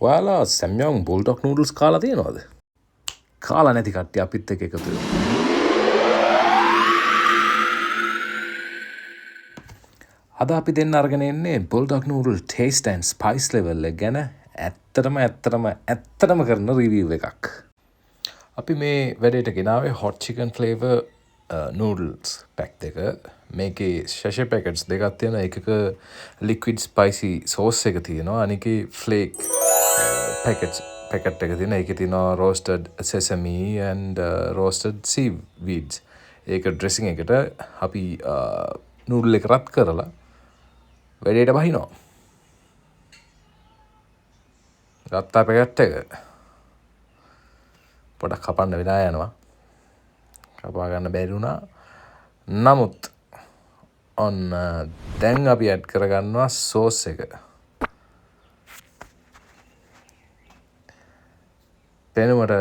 ඔයාලා සැම්යෝන් බුල්ඩොග් නූඩල්ස් කාලා තියෙනවද? කාලා නැති කට්ටිය අපිත් එක්ක එකතු වෙමු. අද අපි දෙන්න අරගෙන එන්නේ Buldak noodle taste and spice level එක ගැන ඇත්තටම කරන රිවිව් එකක්. අපි මේ වැඩේට ගෙනාවේ hot chicken flavour noodles pack දෙක. මේකේ ෂැෂේ පැකට්ස් දෙකක් තියෙනවා. එකක ලික්විඩ් ස්පයිසි සෝස් එක තියෙනවා. අනිකේ ෆ්ලේක් පැකට් එක තියෙනවා. ඒකේ තියෙනවා රෝස්ටඩ් සෙසමි and රෝස්ටඩ් සීවීඩ්ස්. ඒක ඩ්‍රෙසින් එකට අපි නූඩල් එක රත් කරලා වැඩේට බහිනවා. ගත්තා පැකට් එක. පොඩක් කපන්න වෙලා යනවා. කපා ගන්න බැරි වුණා. නමුත් ඔන්න දැන් අපි ඇඩ් කරගන්නවා සෝස් එක. පෙනුමට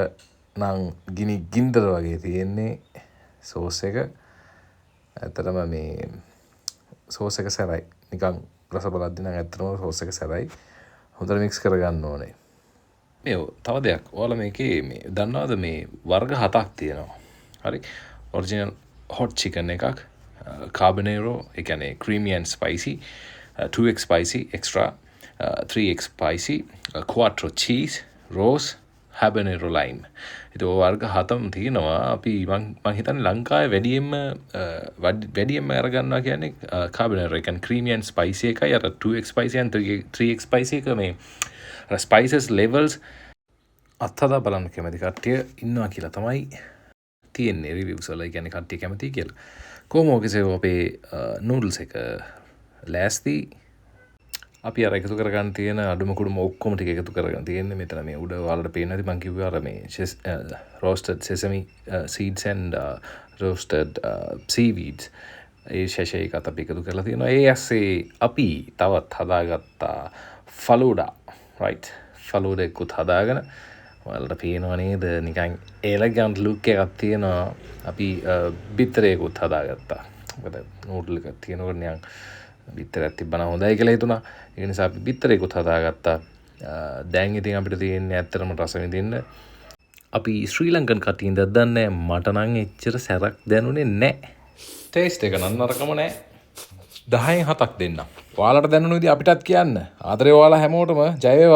නම් ගිනි ගින්දර වගේ තියෙන්නේ සෝස් එක. ඇත්තටම මේ සෝස් එක සැරයි. නිකන් රස බලද්දි නම් ඇත්තටම සෝස් එක සැරයි. හොඳට මික්ස් කරගන්න ඕනේ. මේ තව දෙයක්. ඔයාලා මේකේ මේ දන්නවද මේ වර්ග 7ක් තියෙනවා. හරි. ඔරිජිනල් හොට් චිකන් එකක්, කාබනේරෝ, ඒ කියන්නේ creamy and spicy, 2x spicy extra, 3x spicy, quattro cheese, rose, habanero lime. ඉතින් ඔය වර්ග 7ම තියෙනවා. අපි මං හිතන්නේ ලංකාවේ වැඩියෙන්ම අරගන්නවා කියන්නේ කාබනේරෝ. ඒ කියන්නේ creamy and spicy එකයි, අර 2x spicy and 3x spicy එක මේ spices levels අත්හදා බලන්න කැමති කට්ටිය ඉන්නවා කියලා තමයි තියෙන්නේ රිවිව්ස් වල. කියන්නේ කට්ටිය කැමති කියලා. කොහොම ඔකසේ අපේ නූඩල්ස් එක ලෑස්ති. අපි අර එකතු කරගන්න තියෙන අඩුම කුඩුම ඔක්කොම ටික එකතු කරගන්න තියෙන්නේ මෙතන මේ උඩ ඔයාලට පේන්නේ නැති මං කිව්වේ අර මේ roasted sesame seeds and roasted seaweeds. ඒ ෂැෂේ එකත් අපි එකතු කරලා තියෙනවා. ඒ ඇස්සේ අපි තවත් හදාගත්තා ෆලූඩා. right. ෆලූඩා එකකුත් හදාගෙන ඔයාලට පේනවා නේද නිකන් එලගන්ට් ලුක් එකක් තියෙනවා. අපි බිත්තරයකුත් හදාගත්තා. මොකද නූඩල් එකක් තියෙනකොට නිකන් බිත්තරයක් තිබ්බනම් හොඳයි කියලා හිතුණා. ඒ නිසා අපි බිත්තරයකුත් හදාගත්තා. දැන් ඉතින් අපිට තියෙන්නේ ඇත්තටම රස විඳින්න. අපි ශ්‍රී ලංකන් කට්ටියින්ද දන්නේ මට නම් එච්චර සැරක් දැනුනේ නැහැ. ටේස්ට් එක නම් නරකම නැහැ. 10න් 7ක් දෙන්න. ඔයාලට දැනුණු විදිහ අපිටත් කියන්න. ආදරේ ඔයාලා හැමෝටම ජය වේවා.